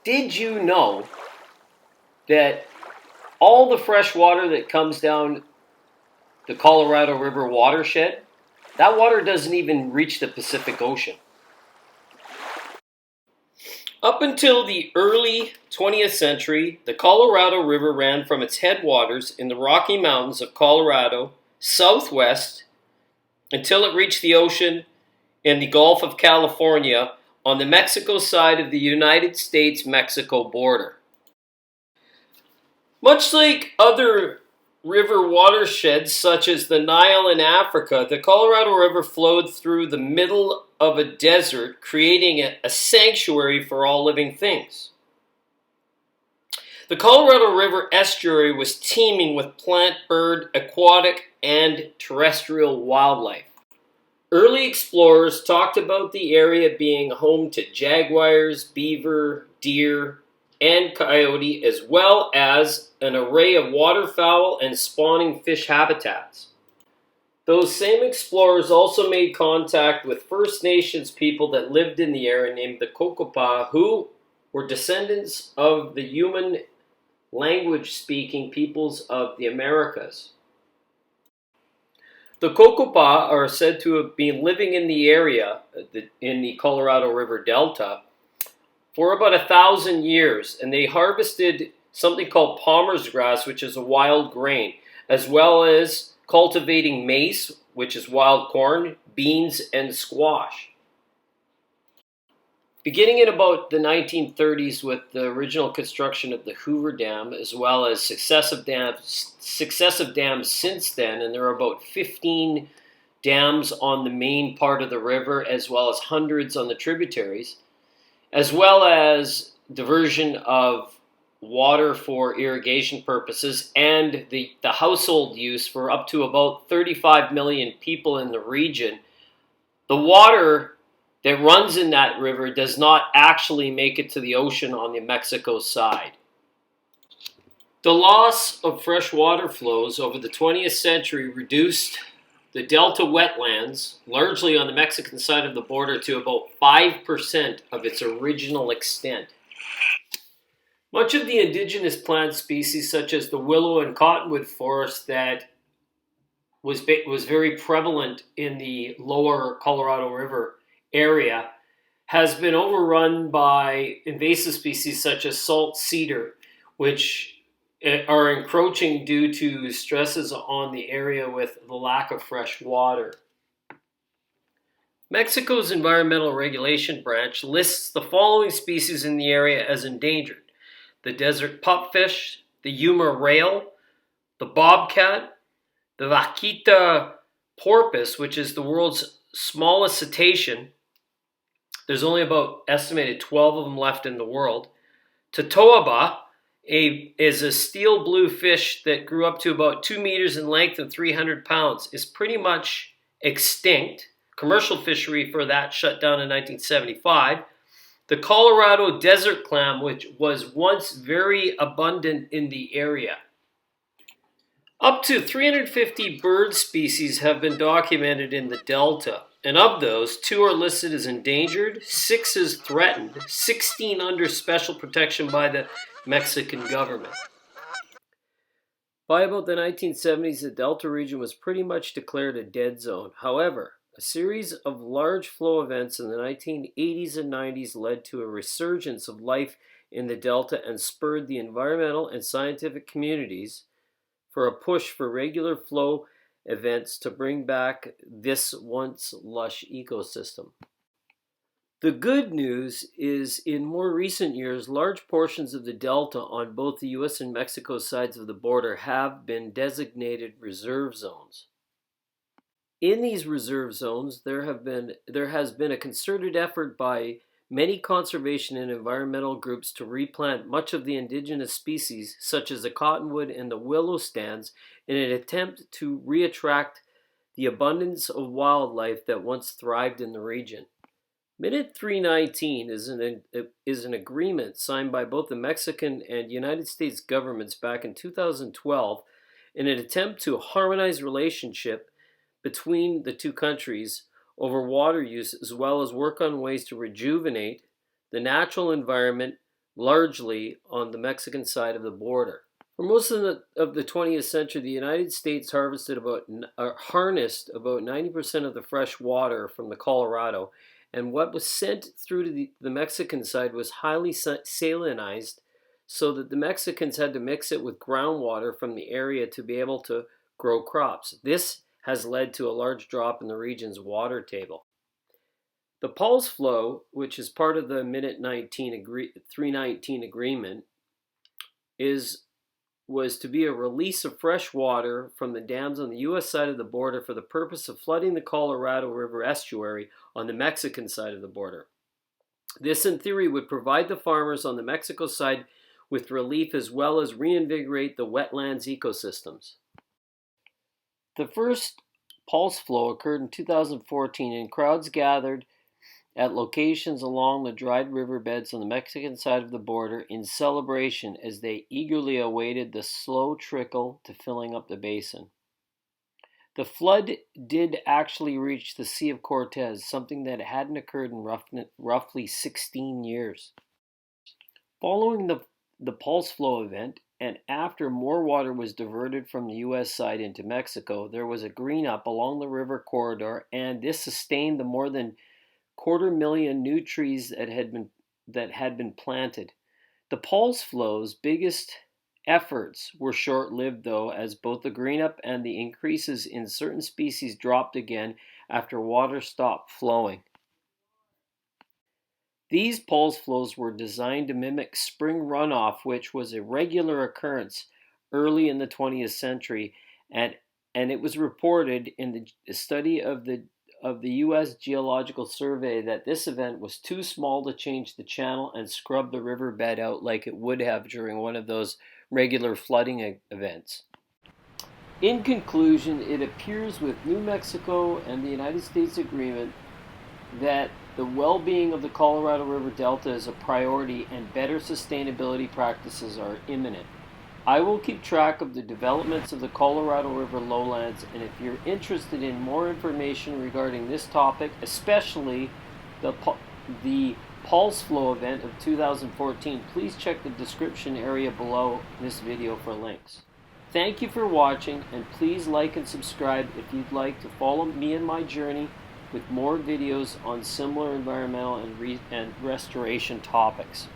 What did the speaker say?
Did you know that all the fresh water that comes down the Colorado River watershed, that water doesn't even reach the Pacific Ocean? Up until the early 20th century, the Colorado River ran from its headwaters in the Rocky Mountains of Colorado southwest until it reached the ocean in the Gulf of California on the Mexico side of the United States-Mexico border. Much like other river watersheds such as the Nile in Africa, the Colorado River flowed through the middle of a desert, creating a sanctuary for all living things. The Colorado River estuary was teeming with plant, bird, aquatic, and terrestrial wildlife. Early explorers talked about the area being home to jaguars, beaver, deer, and coyote, as well as an array of waterfowl and spawning fish habitats. Those same explorers also made contact with First Nations people that lived in the area named the Kokopah, who were descendants of the human language-speaking peoples of the Americas. The Kokopah are said to have been living in the area, in the Colorado River Delta, for about 1,000 years, and they harvested something called Palmer's grass, which is a wild grain, as well as cultivating mace, which is wild corn, beans, and squash. Beginning in about the 1930s with the original construction of the Hoover Dam, as well as successive dams since then, and there are about 15 dams on the main part of the river, as well as hundreds on the tributaries, as well as diversion of water for irrigation purposes and the household use for up to about 35 million people in the region. The water that runs in that river does not actually make it to the ocean on the Mexico side. The loss of fresh water flows over the 20th century reduced the delta wetlands, largely on the Mexican side of the border, to about 5% of its original extent. Much of the indigenous plant species, such as the willow and cottonwood forest that was very prevalent in the lower Colorado River area, has been overrun by invasive species such as salt cedar, which are encroaching due to stresses on the area with the lack of fresh water. Mexico's Environmental Regulation Branch lists the following species in the area as endangered: the desert pupfish, the Yuma rail, the bobcat, the vaquita porpoise, which is the world's smallest cetacean. There's only about estimated 12 of them left in the world. Totoaba is a steel blue fish that grew up to about 2 meters in length and 300 pounds, is pretty much extinct. Commercial fishery for that shut down in 1975. The Colorado desert clam, which was once very abundant in the area. Up to 350 bird species have been documented in the Delta, and of those, 2 are listed as endangered, 6 is threatened, 16 under special protection by the Mexican government. By about the 1970s, the Delta region was pretty much declared a dead zone. However, a series of large flow events in the 1980s and 90s led to a resurgence of life in the Delta and spurred the environmental and scientific communities for a push for regular flow events to bring back this once lush ecosystem. The good news is, in more recent years, large portions of the Delta on both the US and Mexico sides of the border have been designated reserve zones. In these reserve zones, there has been a concerted effort by many conservation and environmental groups to replant much of the indigenous species, such as the cottonwood and the willow stands, in an attempt to reattract the abundance of wildlife that once thrived in the region. Minute 319 is an agreement signed by both the Mexican and United States governments back in 2012 in an attempt to harmonize relationship between the two countries over water use, as well as work on ways to rejuvenate the natural environment largely on the Mexican side of the border. For most of the 20th century, the United States harnessed about 90% of the fresh water from the Colorado, and what was sent through to the Mexican side was highly salinized, so that the Mexicans had to mix it with groundwater from the area to be able to grow crops. This has led to a large drop in the region's water table. The pulse flow, which is part of the Minute 319 agreement, was to be a release of fresh water from the dams on the U.S. side of the border for the purpose of flooding the Colorado River estuary on the Mexican side of the border. This, in theory, would provide the farmers on the Mexico side with relief as well as reinvigorate the wetlands ecosystems. The first pulse flow occurred in 2014, and crowds gathered at locations along the dried riverbeds on the Mexican side of the border in celebration as they eagerly awaited the slow trickle to filling up the basin. The flood did actually reach the Sea of Cortez, something that hadn't occurred in roughly 16 years. Following the pulse flow event, and after more water was diverted from the U.S. side into Mexico, there was a green up along the river corridor, and this sustained the more than 250,000 new trees that had been planted. The pulse flow's biggest efforts were short-lived, though, as both the green up and the increases in certain species dropped again after water stopped flowing. These pulse flows were designed to mimic spring runoff, which was a regular occurrence early in the 20th century, and it was reported in the study of the U.S. Geological Survey that this event was too small to change the channel and scrub the riverbed out like it would have during one of those regular flooding events. In conclusion, it appears with New Mexico and the United States agreement that the well-being of the Colorado River Delta is a priority and better sustainability practices are imminent. I will keep track of the developments of the Colorado River lowlands, and if you're interested in more information regarding this topic, especially the pulse flow event of 2014, please check the description area below this video for links. Thank you for watching, and please like and subscribe if you'd like to follow me in my journey with more videos on similar environmental and restoration topics.